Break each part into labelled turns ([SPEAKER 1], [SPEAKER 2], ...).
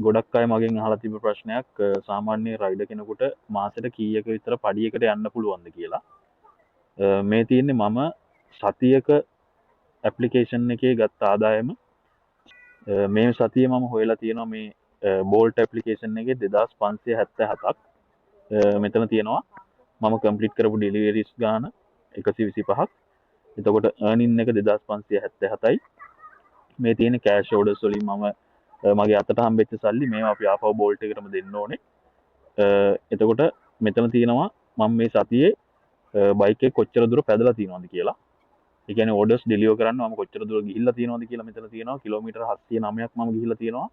[SPEAKER 1] ගොඩක් අය මගෙන් අහලා තිබ්බ ප්‍රශ්නයක් සාමාන්‍ය රයිඩර් කෙනෙකුට මාසෙට කීයක විතර පඩියකට යන්න පුළුවන්ද කියලා. මේ තියෙන්නේ මම සතියක ඇප්ලිකේෂන් එකේ ගත්ත ආදායම. මේ සතිය මම හොයලා තියෙනවා මේ බෝල්ට් ඇප්ලිකේෂන් එකේ 2577ක් මෙතන තියෙනවා. මම කම්ප්ලීට් කරපු ඩෙලිවරිස් ගාන 125ක්. එතකොට earning එක 2577යි. මේ තියෙන කෑෂ් ඕඩර්ස් වලින් මම මගේ අතට හම්බෙච්ච සල්ලි මේවා අපි ආපහු බෝල්ට් එකටම දෙන්න ඕනේ. එතකොට මෙතන තියෙනවා මම මේ සතියේ බයික් එක කොච්චර දුර පැදලා තියෙනවද කියලා. ඒ කියන්නේ ඕඩර්ස් ඩෙලිවර් කරන්න මම කොච්චර දුර ගිහිල්ලා තියෙනවද කියලා මෙතන තියෙනවා. කිලෝමීටර් 709ක් මම ගිහිල්ලා තියෙනවා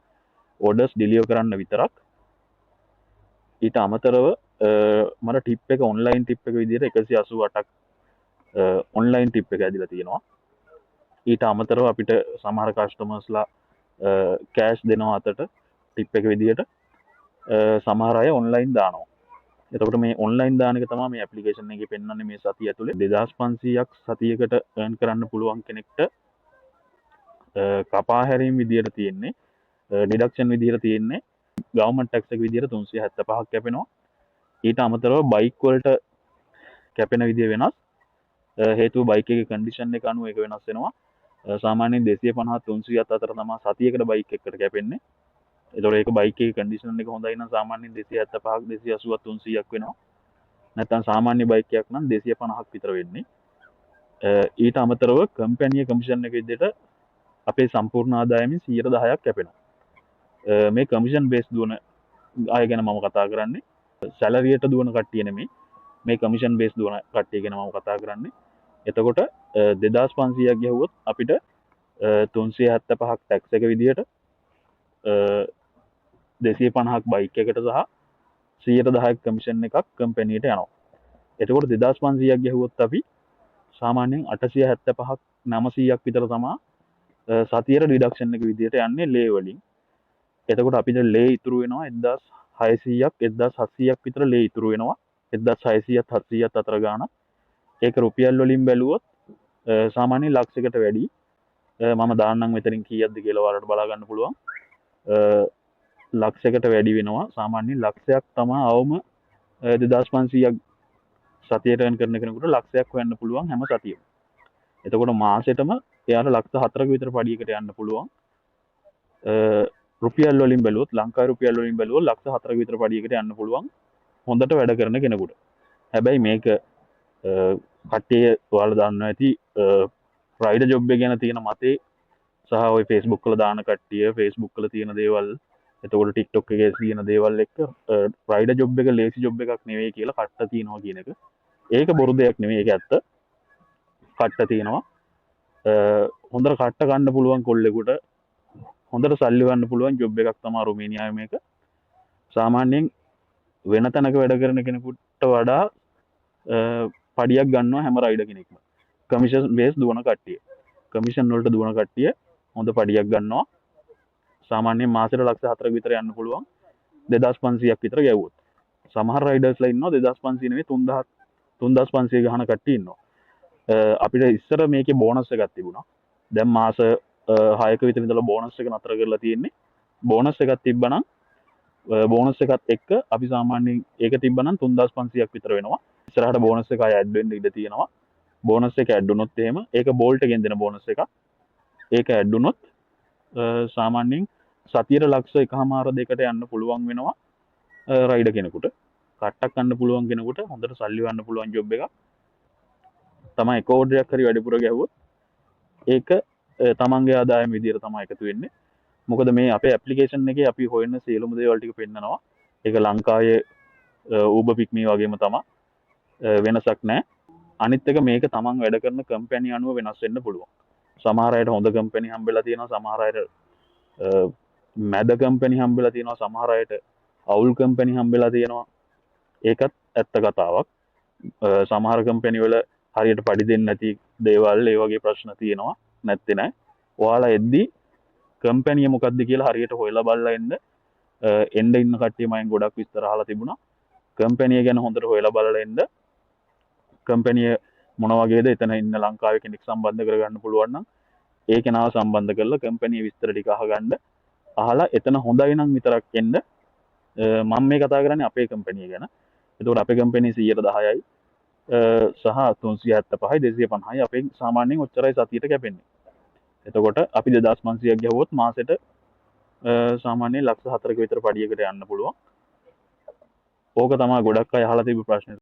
[SPEAKER 1] ඕඩර්ස් ඩෙලිවර් කරන්න විතරක්. ඊට අමතරව මට ටිප් එක ඔන්ලයින් ටිප් එක විදිහට 188ක් ඔන්ලයින් ටිප් එක ඇදිලා තියෙනවා. ඊට අමතරව අපිට සමහර කස්ටමර්ස්ලා කෑෂ් දෙනවා අතට ටිප් එක විදිහට. සමහර අය ඔන්ලයින් දානවා. එතකොට මේ ඔන්ලයින් දාන එක තමයි මේ ඇප්ලිකේෂන් එකේ පෙන්වන්නේ මේ සතිය ඇතුලේ 2500ක් සතියකට earn කරන්න පුළුවන් කෙනෙක්ට කපා හැරීම් විදිහට තියෙන්නේ ඩිඩක්ෂන් විදිහට තියෙන්නේ ගවර්න්මන්ට් ටැක්ස් එක විදිහට 375ක් කැපෙනවා. ඊට අමතරව බයික් වලට කැපෙන විදිය වෙනස්. හේතුව බයික් එකේ කන්ඩිෂන් එක අනුව ඒක වෙනස් වෙනවා. සාමාන්‍යයෙන් 250 300ත් අතර තමයි සතියකට බයික් එකකට කැපෙන්නේ. ඒතකොට ඒක බයික් එකේ කන්ඩිෂන් එක හොඳයි නම් සාමාන්‍යයෙන් 275ක් 280ක් 300ක් වෙනවා. නැත්නම් සාමාන්‍ය බයික් එකක් නම් 250ක් විතර වෙන්නේ. ඊට අමතරව කම්පැනි කමිෂන් එක විදිහට අපේ සම්පූර්ණ ආදායමෙන් 10%ක් කැපෙනවා. මේ කමිෂන් බේස් දුවන අය ගැන මම කතා කරන්නේ. සැලරියට දුවන කට්ටිය නෙමෙයි. මේ කමිෂන් බේස් දුවන කට්ටිය ගැන මම කතා කරන්නේ. එතකොට 2500ක් ගැහුවොත් අපිට 375ක් ටැක්ස් එක විදිහට 250ක් බයික් එකට සහ 110ක් කමිෂන් එකක් කම්පැනියට යනවා. එතකොට 2500ක් ගැහුවොත් අපි සාමාන්‍යයෙන් 875ක් 900ක් විතර තමයි සතියේ රිඩක්ෂන් එක විදිහට යන්නේ ලේ වලින්. එතකොට අපිට ලේ ඉතුරු වෙනවා 1600ක් 1700ක් විතර ලේ ඉතුරු වෙනවා. 1600ත් 700ත් අතර ගාණක්. ඒක රුපියල් වලින් බැලුවොත් සාමාන්‍ය ලක්ෂයකට වැඩි. මම දාන්නම් මෙතනින් කීයක්ද කියලා ඔයාලට බලා ගන්න පුළුවන්. ලක්ෂයකට වැඩි වෙනවා. සාමාන්‍ය ලක්ෂයක් තමයි අවම 2500ක් සතියට earn කරන කෙනෙකුට ලක්ෂයක් හොයන්න පුළුවන් හැම සතියෙම. එතකොට මාසෙටම එයාට ලක්ෂ 4ක විතර පඩියකට යන්න පුළුවන්. රුපියල් වලින් බැලුවොත් ලංකාවේ රුපියල් වලින් බැලුවොත් ලක්ෂ 4ක විතර පඩියකට යන්න පුළුවන් හොඳට වැඩ කරන කෙනෙකුට. හැබැයි මේක කට්ටිය ඔයාලා දන්නවා ඇති රයිඩර් ජොබ් එක ගැන තියෙන මතේ සහ ඔය Facebook වල දාන කට්ටිය Facebook වල තියෙන දේවල් එතකොට TikTok එකේ තියෙන දේවල් එක්ක රයිඩර් ජොබ් එක ලේසි ජොබ් එකක් නෙවෙයි කියලා කට්ට තියනවා කියන එක. ඒක බොරු දෙයක් නෙවෙයි ඒක ඇත්ත. කට්ට තියනවා. හොඳට කට්ට ගන්න පුළුවන් කොල්ලෙකුට හොඳට සල්ලි ගන්න පුළුවන් ජොබ් එකක් තමයි රුමේනියාවේ මේක. සාමාන්‍යයෙන් වෙන තැනක වැඩ කරන කෙනෙකුට වඩා පඩියක් ගන්නවා හැම රයිඩර් කෙනෙක්ම. කමිෂන් බේස් දුවන කට්ටිය. කමිෂන් වලට දුවන කට්ටිය හොඳ පඩියක් ගන්නවා. සාමාන්‍යයෙන් මාසෙට ලක්ෂ 4ක විතර යන්න පුළුවන් 2500ක් විතර ගැව්වොත්. සමහර රයිඩර්ස්ලා ඉන්නවා 2500 නෙවෙයි 3500 ගහන කට්ටිය ඉන්නවා. අපිට ඉස්සර මේකේ බෝනස් එකක් තිබුණා. දැන් මාස 6ක විතර ඉඳලා බෝනස් එක නතර කරලා තියෙන්නේ. බෝනස් එකක් තිබ්බනම් බෝනස් එකත් එක්ක අපි සාමාන්‍යයෙන් ඒක තිබ්බනම් 3500ක් විතර වෙනවා. ඉස්සරහට බෝනස් එක ආයෙ ඇඩ් වෙන්න ඉඩ තියෙනවා. බෝනස් එක ඇඩ් වුණොත් එහෙම ඒක බෝල්ට් එකෙන් දෙන බෝනස් එකක්. ඒක ඇඩ් වුණොත් සාමාන්‍යයෙන් සතියට ලක්ෂ 1.5 2කට යන්න පුළුවන් වෙනවා රයිඩර් කෙනෙකුට. කට්ටක් ගන්න පුළුවන් කෙනෙකුට හොඳට සල්ලි ගන්න පුළුවන් ජොබ් එකක්. තමයි එක ඕඩරයක් හරි වැඩිපුර ගැහුවොත් ඒක තමන්ගේ ආදායම විදියට තමයි එකතු වෙන්නේ. මොකද මේ අපේ ඇප්ලිකේෂන් එකේ අපි හොයන සියලුම දේවල් ටික පෙන්නනවා. ඒක ලංකාවේ Uber Pick me වගේම තමයි. වෙනසක් නැහැ. අනිත් එක මේක තමන් වැඩ කරන කම්පැනි අනුව වෙනස් වෙන්න පුළුවන්. සමහර අයට හොඳ කම්පැනි හම්බෙලා තියෙනවා, සමහර අයට මැද කම්පැනි හම්බෙලා තියෙනවා, සමහර අයට අවුල් කම්පැනි හම්බෙලා තියෙනවා. ඒකත් ඇත්ත කතාවක්. සමහර කම්පැනි වල හරියට පඩි දෙන්නේ නැති දේවල් ඒ වගේ ප්‍රශ්න තියෙනවා. නැත්තේ නෑ. ඔයාලා එද්දි කම්පැනිය මොකක්ද කියලා හරියට හොයලා බලලා එන්න ඉන්න කට්ටිය මම ගොඩක් විස්තර අහලා තිබුණා. කම්පැනිය ගැන හොඳට හොයලා බලලා එන්න. කම්පැනිය මොන වගේද එතන ඉන්න ලංකාවේ කෙනෙක් සම්බන්ධ කරගන්න පුළුවන් නම් ඒ කෙනාව සම්බන්ධ කරලා කම්පැනි විස්තර ටික අහගන්න. අහලා එතන හොඳයි නම් විතරක් එන්න. මම මේ කතා කරන්නේ අපේ කම්පැනි ගැන. එතකොට අපේ කම්පැනි 110යි සහ 375යි 250යි අපේ සාමාන්‍යයෙන් ඔච්චරයි සතියට කැපෙන්නේ. එතකොට අපි 2500ක් ගැහුවොත් මාසෙට සාමාන්‍යයෙන් ලක්ෂ 4ක විතර පඩියකට යන්න පුළුවන්. ඕක තමයි ගොඩක් අය අහලා තිබු ප්‍රශ්නේ.